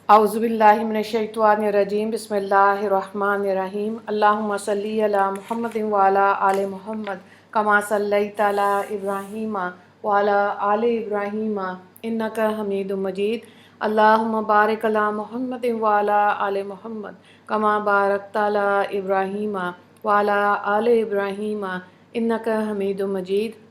اعوذ باللہ من الشیطان الرجیم بسم اللہ الرحمن الرحیم اللہم صلی علی محمد وعلی آل محمد کما صلیت علی ابراہیم وعلی آل ابراہیم انک حمید مجید اللہم بارک علی محمد وعلی آل محمد کما بارکت علی ابراہیم وعلی آل ابراہیم انک حمید مجید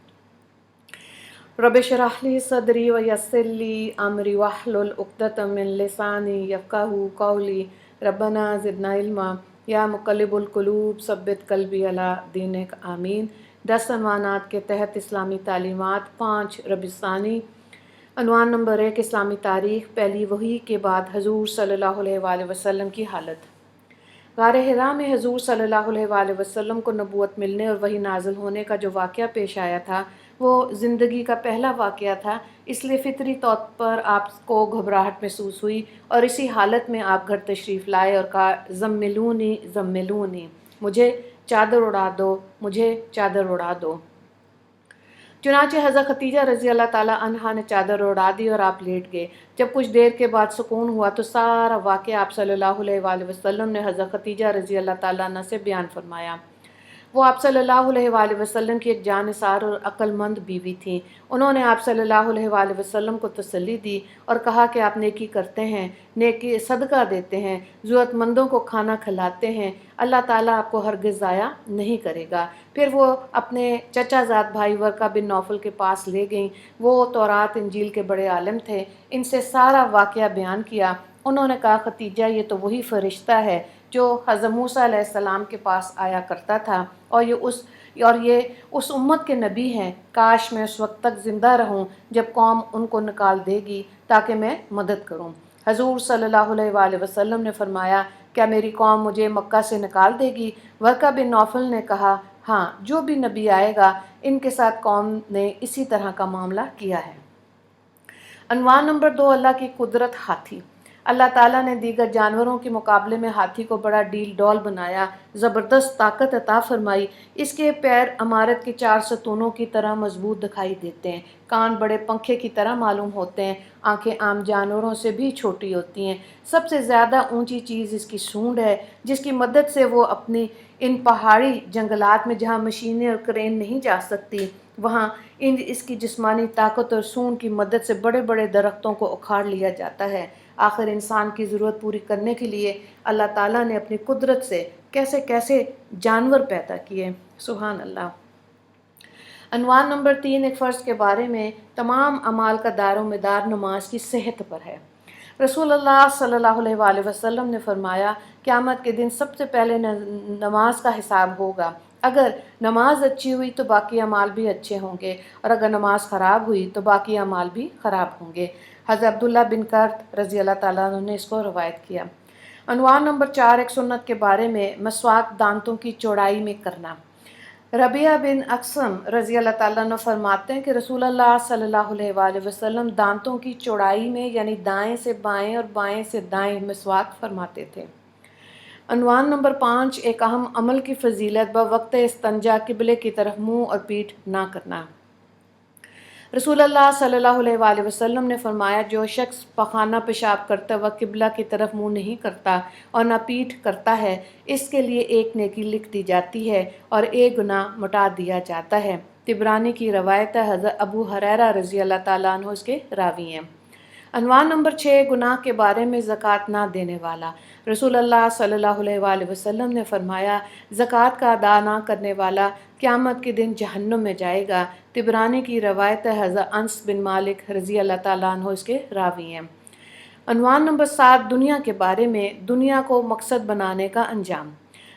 رب اشرح لی صدری ویسر لی امری واحلل عقدۃ من لسانی یفقہوا قولی ربنا زدنا علما یا مقلب القلوب ثبت قلبی علی دینک آمین۔ 10 عنوانات کے تحت اسلامی تعلیمات 5 ربیع الثانی۔ عنوان نمبر 1 اسلامی تاریخ پہلی وحی کے بعد حضور صلی اللہ علیہ وآلہ وسلم کی حالت۔ غار حرا میں حضور صلی اللہ علیہ وآلہ وسلم کو نبوت ملنے اور وحی نازل ہونے کا جو واقعہ پیش آیا تھا وہ زندگی کا پہلا واقعہ تھا، اس لیے فطری طور پر آپ کو گھبراہٹ محسوس ہوئی اور اسی حالت میں آپ گھر تشریف لائے اور کہا زملونی زملونی، مجھے چادر اڑا دو، مجھے چادر اڑا دو۔ چنانچہ حضرت خدیجہ رضی اللہ تعالیٰ عنہا نے چادر اڑا دی اور آپ لیٹ گئے۔ جب کچھ دیر کے بعد سکون ہوا تو سارا واقعہ آپ صلی اللہ علیہ وآلہ وسلم نے حضرت خدیجہ رضی اللہ تعالیٰ عنہ سے بیان فرمایا۔ وہ آپ صلی اللہ علیہ وآلہ وسلم کی ایک جانثار اور عقل مند بیوی تھیں۔ انہوں نے آپ صلی اللہ علیہ وآلہ وسلم کو تسلی دی اور کہا کہ آپ نیکی کرتے ہیں، نیکی صدقہ دیتے ہیں، ضرورت مندوں کو کھانا کھلاتے ہیں، اللہ تعالیٰ آپ کو ہرگز ضائع نہیں کرے گا۔ پھر وہ اپنے چچا زاد بھائی ورقہ بن نوفل کے پاس لے گئیں۔ وہ تورات انجیل کے بڑے عالم تھے، ان سے سارا واقعہ بیان کیا۔ انہوں نے کہا خدیجہ یہ تو وہی فرشتہ ہے جو حضرت موسیٰ علیہ السلام کے پاس آیا کرتا تھا اور یہ اس امت کے نبی ہیں۔ کاش میں اس وقت تک زندہ رہوں جب قوم ان کو نکال دے گی تاکہ میں مدد کروں۔ حضور صلی اللہ علیہ وآلہ وسلم نے فرمایا کیا میری قوم مجھے مکہ سے نکال دے گی؟ ورقہ بن نوفل نے کہا ہاں، جو بھی نبی آئے گا ان کے ساتھ قوم نے اسی طرح کا معاملہ کیا ہے۔ عنوان نمبر 2 اللہ کی قدرت ہاتھی۔ اللہ تعالیٰ نے دیگر جانوروں کے مقابلے میں ہاتھی کو بڑا ڈیل ڈول بنایا، زبردست طاقت عطا فرمائی۔ اس کے پیر عمارت کے 4 ستونوں کی طرح مضبوط دکھائی دیتے ہیں، کان بڑے پنکھے کی طرح معلوم ہوتے ہیں، آنکھیں عام جانوروں سے بھی چھوٹی ہوتی ہیں۔ سب سے زیادہ اونچی چیز اس کی سونڈ ہے، جس کی مدد سے وہ اپنی ان پہاڑی جنگلات میں جہاں مشینیں اور کرین نہیں جا سکتی وہاں اس کی جسمانی طاقت اور سونڈ کی مدد سے بڑے بڑے درختوں کو اکھاڑ لیا جاتا ہے۔ آخر انسان کی ضرورت پوری کرنے کے لیے اللہ تعالیٰ نے اپنی قدرت سے کیسے کیسے جانور پیدا کیے، سبحان اللہ۔ عنوان نمبر 3 ایک فرض کے بارے میں، تمام اعمال کا دار و مدار نماز کی صحت پر ہے۔ رسول اللہ صلی اللہ علیہ وآلہ وسلم نے فرمایا قیامت کے دن سب سے پہلے نماز کا حساب ہوگا۔ اگر نماز اچھی ہوئی تو باقی اعمال بھی اچھے ہوں گے، اور اگر نماز خراب ہوئی تو باقی اعمال بھی خراب ہوں گے۔ حضرت عبداللہ بن کرت رضی اللہ تعالیٰ عنہ نے اس کو روایت کیا۔ عنوان نمبر 4 ایک سنت کے بارے میں، مسواک دانتوں کی چوڑائی میں کرنا۔ ربیعہ بن اقسم رضی اللہ تعالیٰ عنہ فرماتے ہیں کہ رسول اللہ صلی اللہ علیہ وآلہ وسلم دانتوں کی چوڑائی میں یعنی دائیں سے بائیں اور بائیں سے دائیں مسواک فرماتے تھے۔ عنوان نمبر 5 ایک اہم عمل کی فضیلت، بوقت استنجا قبلے کی طرف منہ اور پیٹھ نہ کرنا۔ رسول اللہ صلی اللہ علیہ وآلہ وسلم نے فرمایا جو شخص پخانہ پیشاب کرتے وقت قبلہ کی طرف منہ نہیں کرتا اور نہ پیٹھ کرتا ہے، اس کے لیے ایک نیکی لکھ دی جاتی ہے اور ایک گناہ مٹا دیا جاتا ہے۔ طبرانی کی روایت ہے، حضرت ابو ہریرہ رضی اللہ تعالیٰ عنہ اس کے راوی ہیں۔ عنوان نمبر 6 گناہ کے بارے میں، زکوٰۃ نہ دینے والا۔ رسول اللہ صلی اللہ علیہ وآلہ وسلم نے فرمایا زکوٰۃ کا ادا نہ کرنے والا قیامت کے دن جہنم میں جائے گا۔ طبرانی کی روایت ہے، حضرت انس بن مالک رضی اللہ تعالیٰ عنہ اس کے راوی ہیں۔ عنوان نمبر 7 دنیا کے بارے میں، دنیا کو مقصد بنانے کا انجام۔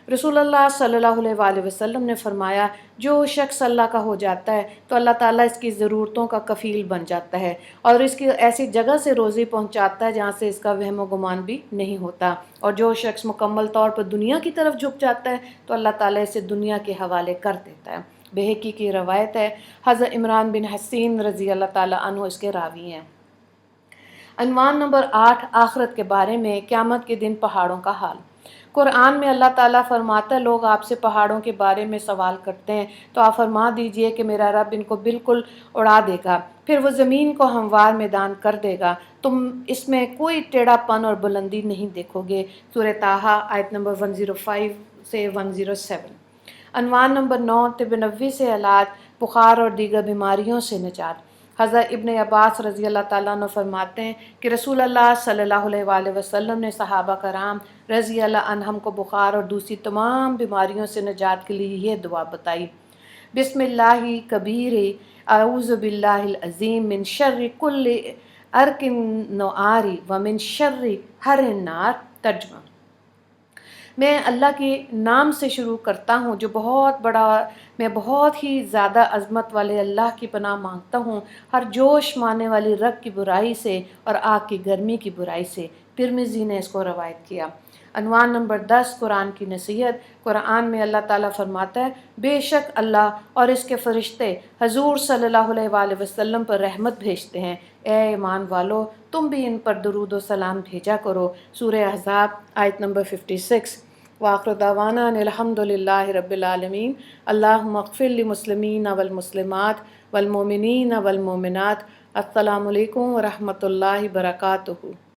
رسول اللہ صلی اللہ علیہ وآلہ وسلم نے فرمایا جو شخص اللہ کا ہو جاتا ہے تو اللہ تعالیٰ اس کی ضرورتوں کا کفیل بن جاتا ہے اور اس کی ایسی جگہ سے روزی پہنچاتا ہے جہاں سے اس کا وہم و گمان بھی نہیں ہوتا، اور جو شخص مکمل طور پر دنیا کی طرف جھک جاتا ہے تو اللہ تعالیٰ اسے دنیا کے حوالے کر دیتا ہے۔ بہقی کی روایت ہے، حضرت عمران بن حسین رضی اللہ تعالیٰ عنہ اس کے راوی ہیں۔ عنوان نمبر 8 آخرت کے بارے میں، قیامت کے دن پہاڑوں کا حال۔ قرآن میں اللہ تعالیٰ فرماتا ہے لوگ آپ سے پہاڑوں کے بارے میں سوال کرتے ہیں تو آپ فرما دیجئے کہ میرا رب ان کو بالکل اڑا دے گا، پھر وہ زمین کو ہموار میدان کر دے گا، تم اس میں کوئی ٹیڑھا پن اور بلندی نہیں دیکھو گے۔ سورہ طٰہٰ آیت نمبر 105 سے 107۔ عنوان نمبر 9، طب نبوی سے علاج، بخار اور دیگر بیماریوں سے نجات۔ حضرت ابن عباس رضی اللہ تعالیٰ عنہ فرماتے ہیں کہ رسول اللہ صلی اللہ علیہ وآلہ وسلم نے صحابہ کرام رضی اللہ عنہم کو بخار اور دوسری تمام بیماریوں سے نجات کے لیے یہ دعا بتائی: بسم اللہ کبیر، اعوذ باللہ العظیم من شر کل ارک نعاری ومن شر حر النار۔ ترجمہ: میں اللہ کے نام سے شروع کرتا ہوں جو بہت بڑا، میں بہت ہی زیادہ عظمت والے اللہ کی پناہ مانگتا ہوں ہر جوش مارنے والی رگ کی برائی سے اور آگ کی گرمی کی برائی سے۔ ترمذی نے اس کو روایت کیا۔ عنوان نمبر 10، قرآن کی نصیحت۔ قرآن میں اللہ تعالیٰ فرماتا ہے: بے شک اللہ اور اس کے فرشتے حضور صلی اللہ علیہ وآلہ وسلم پر رحمت بھیجتے ہیں، اے ایمان والو تم بھی ان پر درود و سلام بھیجا کرو۔ سورہ احزاب آیت نمبر 56۔ وآخر دعوانا ان الحمد للہ رب العالمین۔ اللہم اغفر للمسلمین والمسلمات والمؤمنین والمؤمنات۔ السلام علیکم ورحمۃ اللہ وبرکاتہ۔